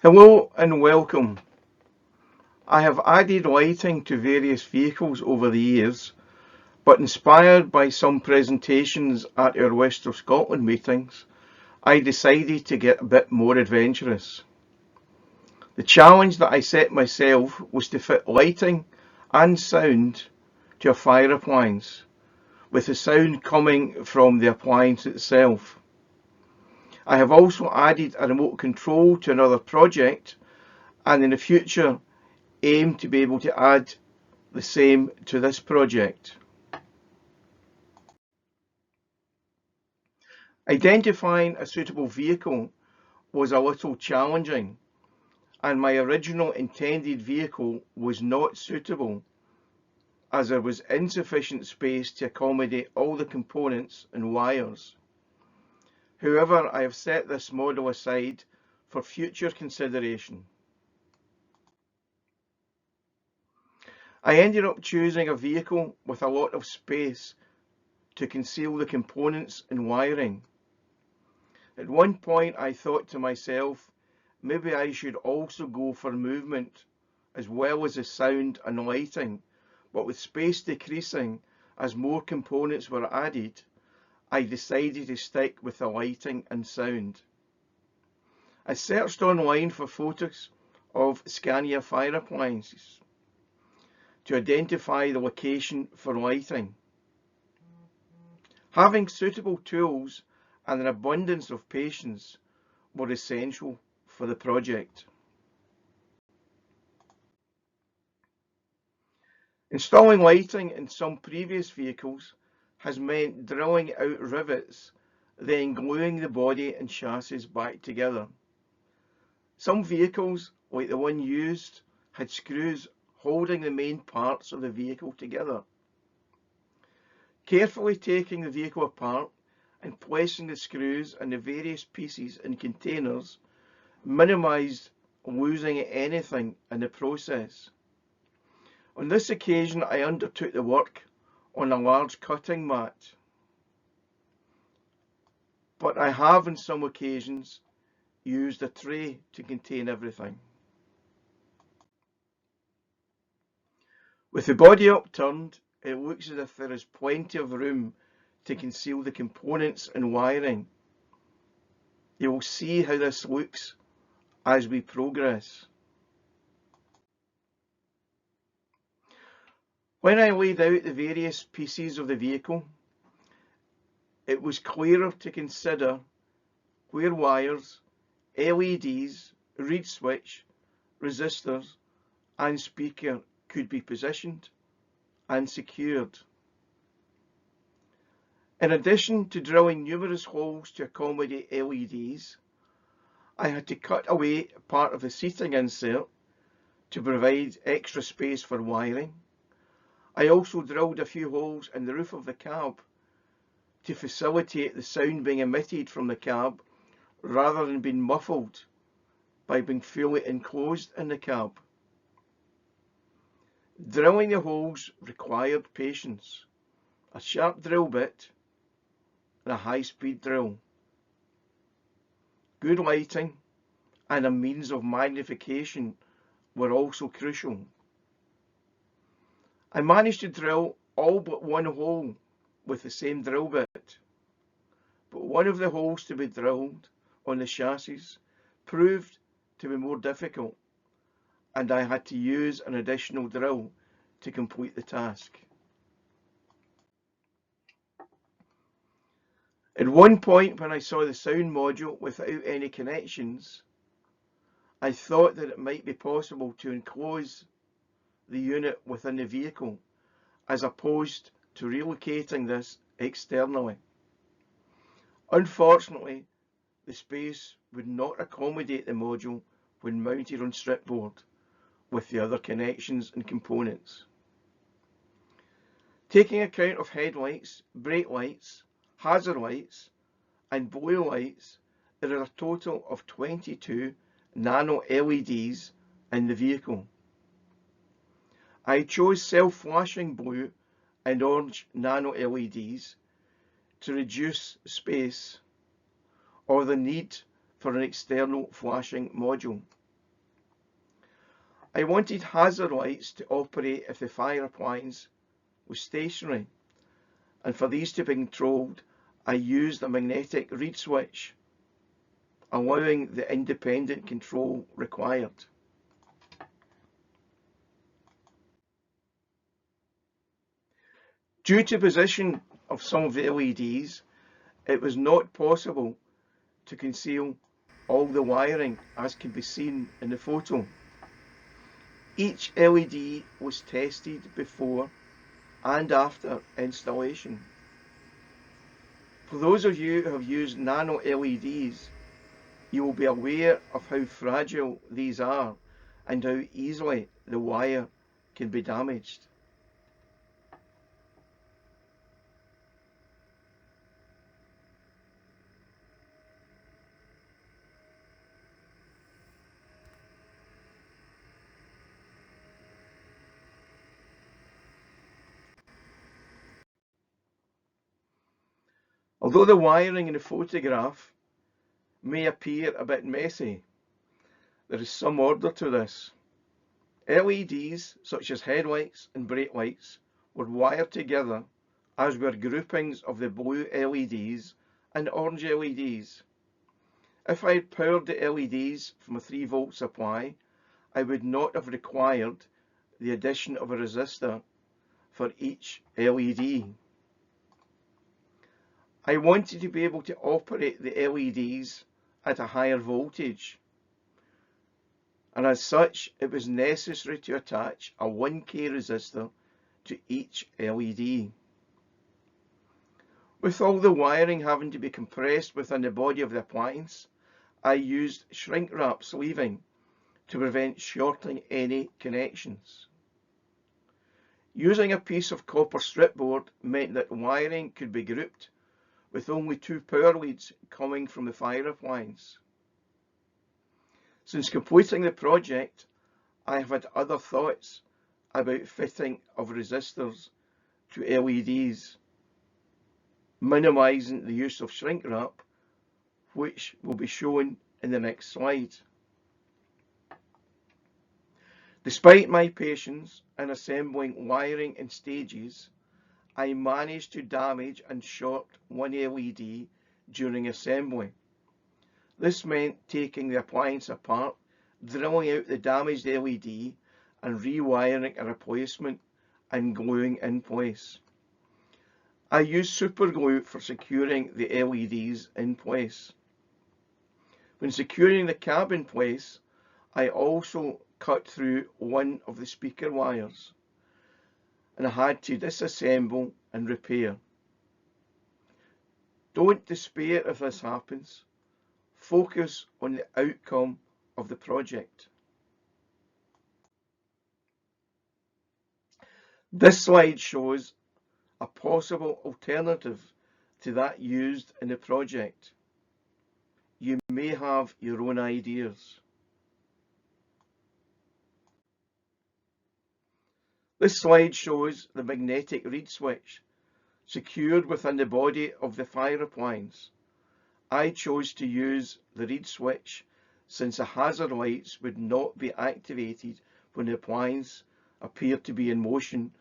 Hello and welcome. I have added lighting to various vehicles over the years, but inspired by some presentations at our West of Scotland meetings, I decided to get a bit more adventurous. The challenge that I set myself was to fit lighting and sound to a fire appliance, with the sound coming from the appliance itself. I have also added a remote control to another project, and in the future aim to be able to add the same to this project. Identifying a suitable vehicle was a little challenging, and my original intended vehicle was not suitable as there was insufficient space to accommodate all the components and wires. However, I have set this model aside for future consideration. I ended up choosing a vehicle with a lot of space to conceal the components and wiring. At one point I thought to myself, maybe I should also go for movement as well as the sound and lighting, but with space decreasing as more components were added, I decided to stick with the lighting and sound. I searched online for photos of Scania fire appliances to identify the location for lighting. Having suitable tools and an abundance of patience were essential for the project. Installing lighting in some previous vehicles has meant drilling out rivets, then gluing the body and chassis back together. Some vehicles, like the one used, had screws holding the main parts of the vehicle together. Carefully taking the vehicle apart and placing the screws and the various pieces in containers minimized losing anything in the process. On this occasion, I undertook the work on a large cutting mat, but I have on some occasions used a tray to contain everything. With the body upturned, it looks as if there is plenty of room to conceal the components and wiring. You will see how this looks as we progress. When I laid out the various pieces of the vehicle, it was clearer to consider where wires, LEDs, reed switch, resistors and speaker could be positioned and secured. In addition to drilling numerous holes to accommodate LEDs, I had to cut away part of the seating insert to provide extra space for wiring. I also drilled a few holes in the roof of the cab to facilitate the sound being emitted from the cab rather than being muffled by being fully enclosed in the cab. Drilling the holes required patience, a sharp drill bit and a high-speed drill. Good lighting and a means of magnification were also crucial. I managed to drill all but one hole with the same drill bit, but one of the holes to be drilled on the chassis proved to be more difficult, and I had to use an additional drill to complete the task. At one point, when I saw the sound module without any connections, I thought that it might be possible to enclose the unit within the vehicle as opposed to relocating this externally. Unfortunately, the space would not accommodate the module when mounted on stripboard with the other connections and components. Taking account of headlights, brake lights, hazard lights and blue lights, there are a total of 22 nano LEDs in the vehicle. I chose self-flashing blue and orange nano LEDs to reduce space or the need for an external flashing module. I wanted hazard lights to operate if the fire appliance was stationary, and for these to be controlled, I used a magnetic reed switch, allowing the independent control required. Due to position of some of the LEDs, it was not possible to conceal all the wiring as can be seen in the photo. Each LED was tested before and after installation. For those of you who have used nano LEDs, you will be aware of how fragile these are and how easily the wire can be damaged. Although the wiring in the photograph may appear a bit messy, there is some order to this. LEDs, such as headlights and brake lights, were wired together, as were groupings of the blue LEDs and orange LEDs. If I had powered the LEDs from a 3-volt supply, I would not have required the addition of a resistor for each LED. I wanted to be able to operate the LEDs at a higher voltage, and as such it was necessary to attach a 1K resistor to each LED. With all the wiring having to be compressed within the body of the appliance, I used shrink wrap sleeving to prevent shorting any connections. Using a piece of copper strip board meant that wiring could be grouped with only 2 power leads coming from the fire appliance. Since completing the project, I have had other thoughts about fitting of resistors to LEDs, minimising the use of shrink wrap, which will be shown in the next slide. Despite my patience in assembling wiring in stages, I managed to damage and short one LED during assembly. This meant taking the appliance apart, drilling out the damaged LED and rewiring a replacement and gluing in place. I used super glue for securing the LEDs in place. When securing the cab in place, I also cut through one of the speaker wires, and I had to disassemble and repair. Don't despair if this happens. Focus on the outcome of the project. This slide shows a possible alternative to that used in the project. You may have your own ideas. This slide shows the magnetic reed switch secured within the body of the fire appliance. I chose to use the reed switch since the hazard lights would not be activated when the appliance appeared to be in motion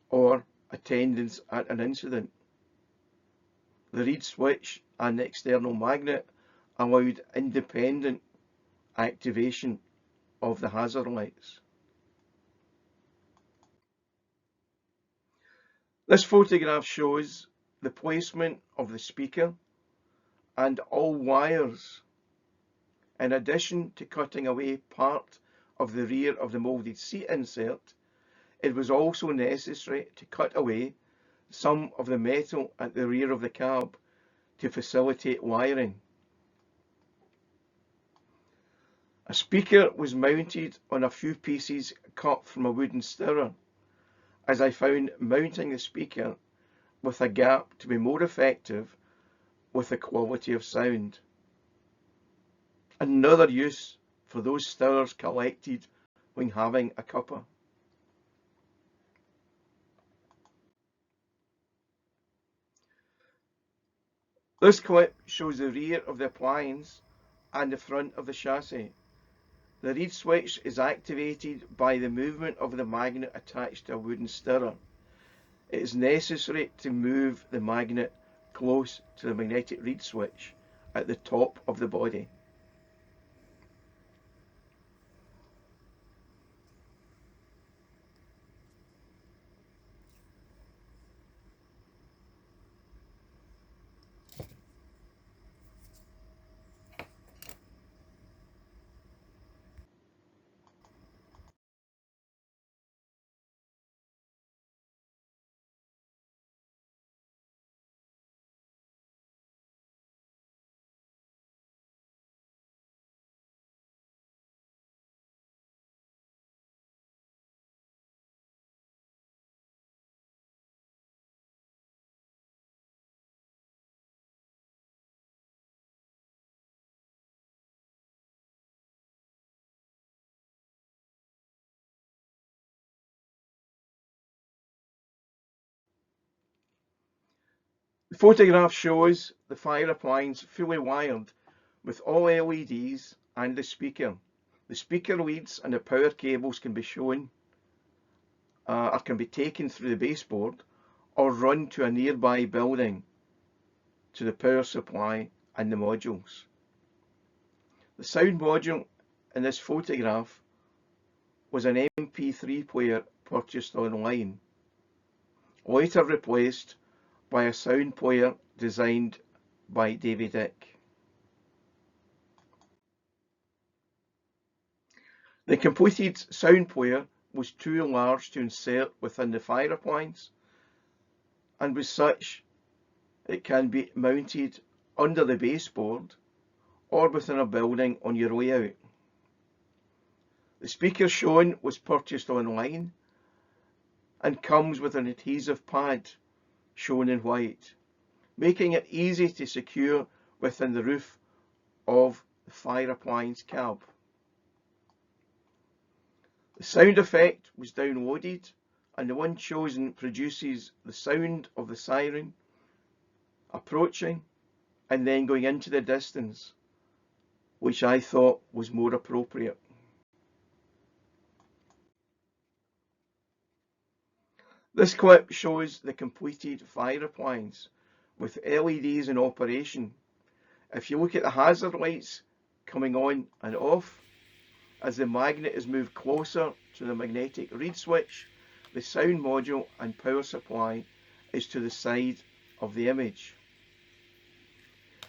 or attendance at an incident. The reed switch and the external magnet allowed independent activation of the hazard lights. This photograph shows the placement of the speaker and all wires. In addition to cutting away part of the rear of the moulded seat insert, it was also necessary to cut away some of the metal at the rear of the cab to facilitate wiring. A speaker was mounted on a few pieces cut from a wooden stirrer, as I found mounting the speaker with a gap to be more effective with the quality of sound. Another use for those stirrers collected when having a cuppa. This clip shows the rear of the appliance and the front of the chassis. The reed switch is activated by the movement of the magnet attached to a wooden stirrer. It is necessary to move the magnet close to the magnetic reed switch at the top of the body. The photograph shows the fire appliance fully wired with all LEDs and the speaker. The speaker leads and the power cables can be shown or can be taken through the baseboard or run to a nearby building to the power supply and the modules. The sound module in this photograph was an MP3 player purchased online, later replaced by a sound player designed by David Dick. The completed sound player was too large to insert within the fire appliance, and with such it can be mounted under the baseboard or within a building on your way out. The speaker shown was purchased online and comes with an adhesive pad shown in white, making it easy to secure within the roof of the fire appliance cab. The sound effect was downloaded, and the one chosen produces the sound of the siren approaching and then going into the distance, which I thought was more appropriate. This clip shows the completed fire appliance with LEDs in operation. If you look at the hazard lights coming on and off, as the magnet is moved closer to the magnetic reed switch, the sound module and power supply is to the side of the image.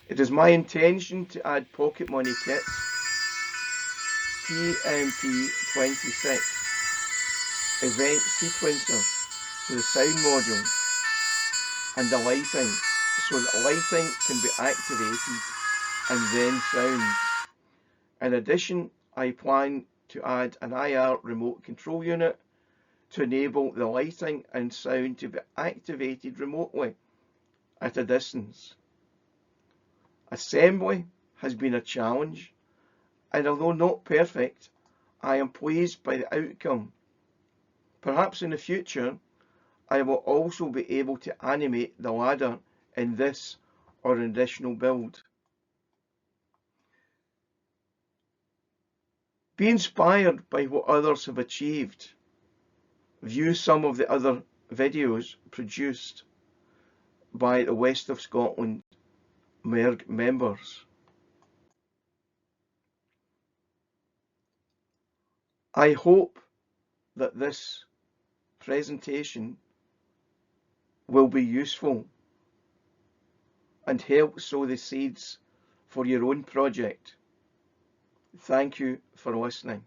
It is my intention to add Pocket Money Kit PMP26 event sequencer to the sound module and the lighting, so that lighting can be activated and then sound. In addition, I plan to add an IR remote control unit to enable the lighting and sound to be activated remotely at a distance. Assembly has been a challenge, and although not perfect, I am pleased by the outcome. Perhaps in the future, I will also be able to animate the ladder in this or an additional build. Be inspired by what others have achieved. View some of the other videos produced by the West of Scotland MERG members. I hope that this presentation will be useful and help sow the seeds for your own project. Thank you for listening.